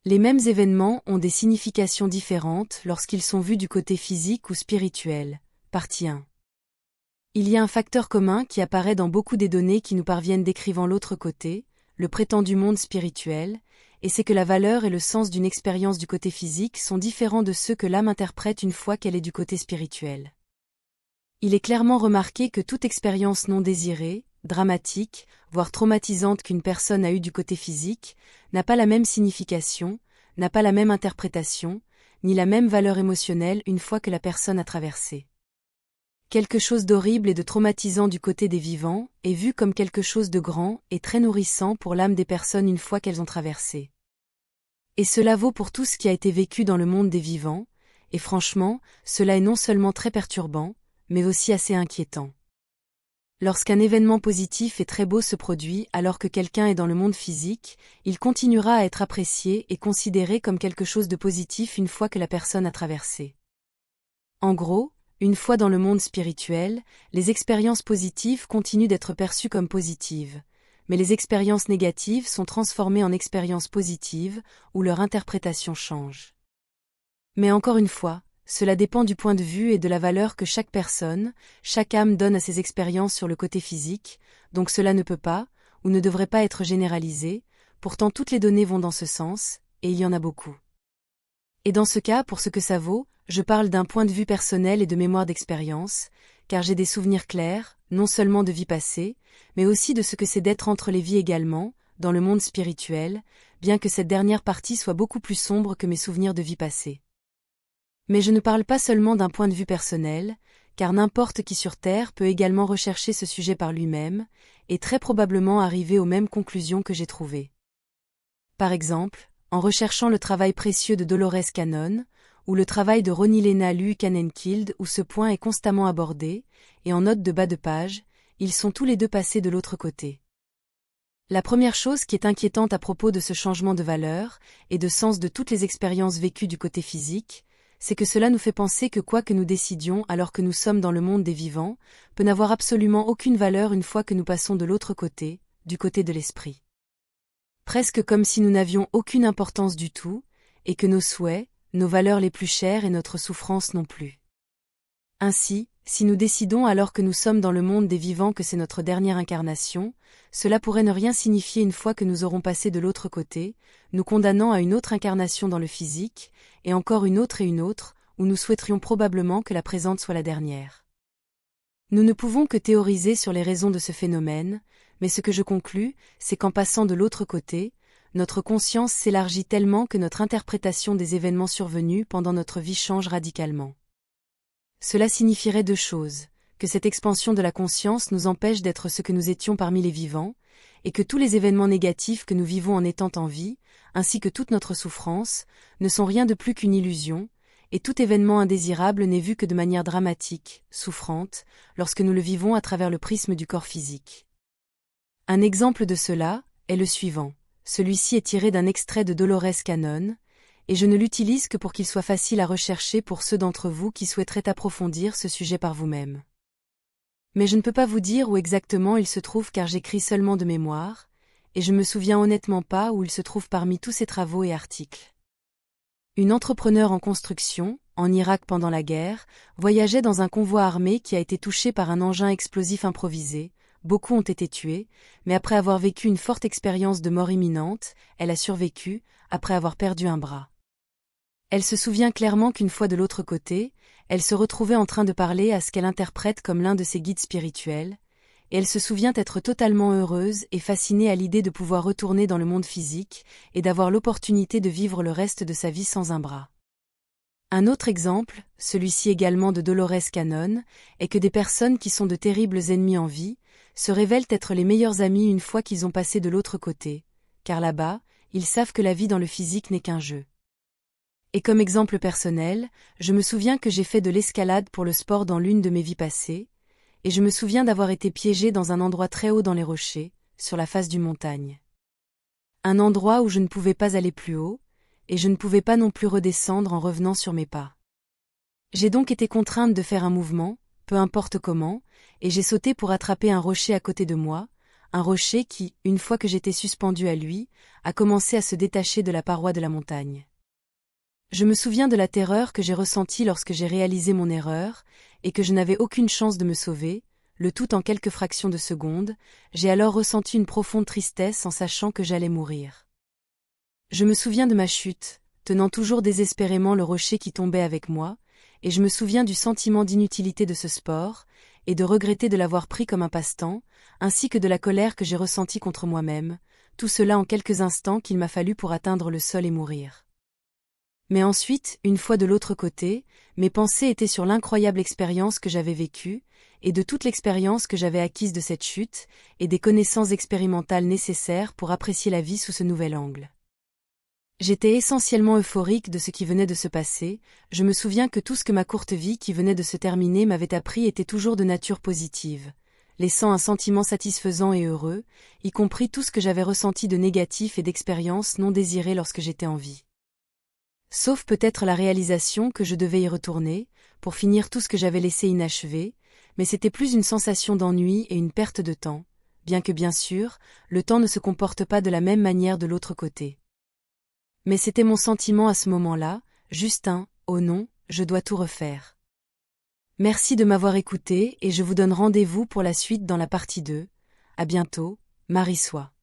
Les mêmes événements ont des significations différentes lorsqu'ils sont vus du côté physique ou spirituel. Partie 1. Il y a un facteur commun qui apparaît dans beaucoup des données qui nous parviennent décrivant l'autre côté, le prétendu monde spirituel, et c'est que la valeur et le sens d'une expérience du côté physique sont différents de ceux que l'âme interprète une fois qu'elle est du côté spirituel. Il est clairement remarqué que toute expérience non désirée, dramatique, voire traumatisante qu'une personne a eue du côté physique, n'a pas la même signification, n'a pas la même interprétation, ni la même valeur émotionnelle une fois que la personne a traversé. Quelque chose d'horrible et de traumatisant du côté des vivants est vu comme quelque chose de grand et très nourrissant pour l'âme des personnes une fois qu'elles ont traversé. Et cela vaut pour tout ce qui a été vécu dans le monde des vivants, et franchement, cela est non seulement très perturbant, mais aussi assez inquiétant. Lorsqu'un événement positif et très beau se produit alors que quelqu'un est dans le monde physique, il continuera à être apprécié et considéré comme quelque chose de positif une fois que la personne a traversé. En gros, une fois dans le monde spirituel, les expériences positives continuent d'être perçues comme positives, mais les expériences négatives sont transformées en expériences positives, où leur interprétation change. Mais encore une fois, cela dépend du point de vue et de la valeur que chaque personne, chaque âme donne à ses expériences sur le côté physique, donc cela ne peut pas, ou ne devrait pas être généralisé, pourtant toutes les données vont dans ce sens, et il y en a beaucoup. Et dans ce cas, pour ce que ça vaut, je parle d'un point de vue personnel et de mémoire d'expérience, car j'ai des souvenirs clairs, non seulement de vie passée, mais aussi de ce que c'est d'être entre les vies également, dans le monde spirituel, bien que cette dernière partie soit beaucoup plus sombre que mes souvenirs de vie passée. Mais je ne parle pas seulement d'un point de vue personnel, car n'importe qui sur Terre peut également rechercher ce sujet par lui-même, et très probablement arriver aux mêmes conclusions que j'ai trouvées. Par exemple, en recherchant le travail précieux de Dolores Cannon, ou le travail de Ronnie Lena Luukanen-Kild où ce point est constamment abordé, et en note de bas de page, ils sont tous les deux passés de l'autre côté. La première chose qui est inquiétante à propos de ce changement de valeur, et de sens de toutes les expériences vécues du côté physique, c'est que cela nous fait penser que quoi que nous décidions alors que nous sommes dans le monde des vivants, peut n'avoir absolument aucune valeur une fois que nous passons de l'autre côté, du côté de l'esprit. Presque comme si nous n'avions aucune importance du tout, et que nos souhaits, nos valeurs les plus chères et notre souffrance non plus. Ainsi, si nous décidons alors que nous sommes dans le monde des vivants que c'est notre dernière incarnation, cela pourrait ne rien signifier une fois que nous aurons passé de l'autre côté, nous condamnant à une autre incarnation dans le physique, et encore une autre et une autre, où nous souhaiterions probablement que la présente soit la dernière. Nous ne pouvons que théoriser sur les raisons de ce phénomène, mais ce que je conclus, c'est qu'en passant de l'autre côté, notre conscience s'élargit tellement que notre interprétation des événements survenus pendant notre vie change radicalement. Cela signifierait deux choses, que cette expansion de la conscience nous empêche d'être ce que nous étions parmi les vivants, et que tous les événements négatifs que nous vivons en étant en vie, ainsi que toute notre souffrance, ne sont rien de plus qu'une illusion, et tout événement indésirable n'est vu que de manière dramatique, souffrante, lorsque nous le vivons à travers le prisme du corps physique. Un exemple de cela est le suivant. Celui-ci est tiré d'un extrait de Dolores Cannon, et je ne l'utilise que pour qu'il soit facile à rechercher pour ceux d'entre vous qui souhaiteraient approfondir ce sujet par vous-même. Mais je ne peux pas vous dire où exactement il se trouve car j'écris seulement de mémoire, et je me souviens honnêtement pas où il se trouve parmi tous ces travaux et articles. Une entrepreneur en construction, en Irak pendant la guerre, voyageait dans un convoi armé qui a été touché par un engin explosif improvisé. Beaucoup ont été tués, mais après avoir vécu une forte expérience de mort imminente, elle a survécu, après avoir perdu un bras. Elle se souvient clairement qu'une fois de l'autre côté, elle se retrouvait en train de parler à ce qu'elle interprète comme l'un de ses guides spirituels, et elle se souvient être totalement heureuse et fascinée à l'idée de pouvoir retourner dans le monde physique et d'avoir l'opportunité de vivre le reste de sa vie sans un bras. Un autre exemple, celui-ci également de Dolores Cannon, est que des personnes qui sont de terribles ennemis en vie, se révèlent être les meilleurs amis une fois qu'ils ont passé de l'autre côté, car là-bas, ils savent que la vie dans le physique n'est qu'un jeu. Et comme exemple personnel, je me souviens que j'ai fait de l'escalade pour le sport dans l'une de mes vies passées, et je me souviens d'avoir été piégée dans un endroit très haut dans les rochers, sur la face d'une montagne. Un endroit où je ne pouvais pas aller plus haut, et je ne pouvais pas non plus redescendre en revenant sur mes pas. J'ai donc été contrainte de faire un mouvement, peu importe comment, et j'ai sauté pour attraper un rocher à côté de moi, un rocher qui, une fois que j'étais suspendu à lui, a commencé à se détacher de la paroi de la montagne. Je me souviens de la terreur que j'ai ressentie lorsque j'ai réalisé mon erreur, et que je n'avais aucune chance de me sauver, le tout en quelques fractions de secondes. J'ai alors ressenti une profonde tristesse en sachant que j'allais mourir. Je me souviens de ma chute, tenant toujours désespérément le rocher qui tombait avec moi, et je me souviens du sentiment d'inutilité de ce sport, et de regretter de l'avoir pris comme un passe-temps, ainsi que de la colère que j'ai ressentie contre moi-même, tout cela en quelques instants qu'il m'a fallu pour atteindre le sol et mourir. Mais ensuite, une fois de l'autre côté, mes pensées étaient sur l'incroyable expérience que j'avais vécue, et de toute l'expérience que j'avais acquise de cette chute, et des connaissances expérimentales nécessaires pour apprécier la vie sous ce nouvel angle. J'étais essentiellement euphorique de ce qui venait de se passer. Je me souviens que tout ce que ma courte vie qui venait de se terminer m'avait appris était toujours de nature positive, laissant un sentiment satisfaisant et heureux, y compris tout ce que j'avais ressenti de négatif et d'expériences non désirées lorsque j'étais en vie. Sauf peut-être la réalisation que je devais y retourner, pour finir tout ce que j'avais laissé inachevé, mais c'était plus une sensation d'ennui et une perte de temps, bien que bien sûr, le temps ne se comporte pas de la même manière de l'autre côté. Mais c'était mon sentiment à ce moment-là, juste un « oh non, je dois tout refaire ». Merci de m'avoir écouté et je vous donne rendez-vous pour la suite dans la partie 2. À bientôt, Marie soit.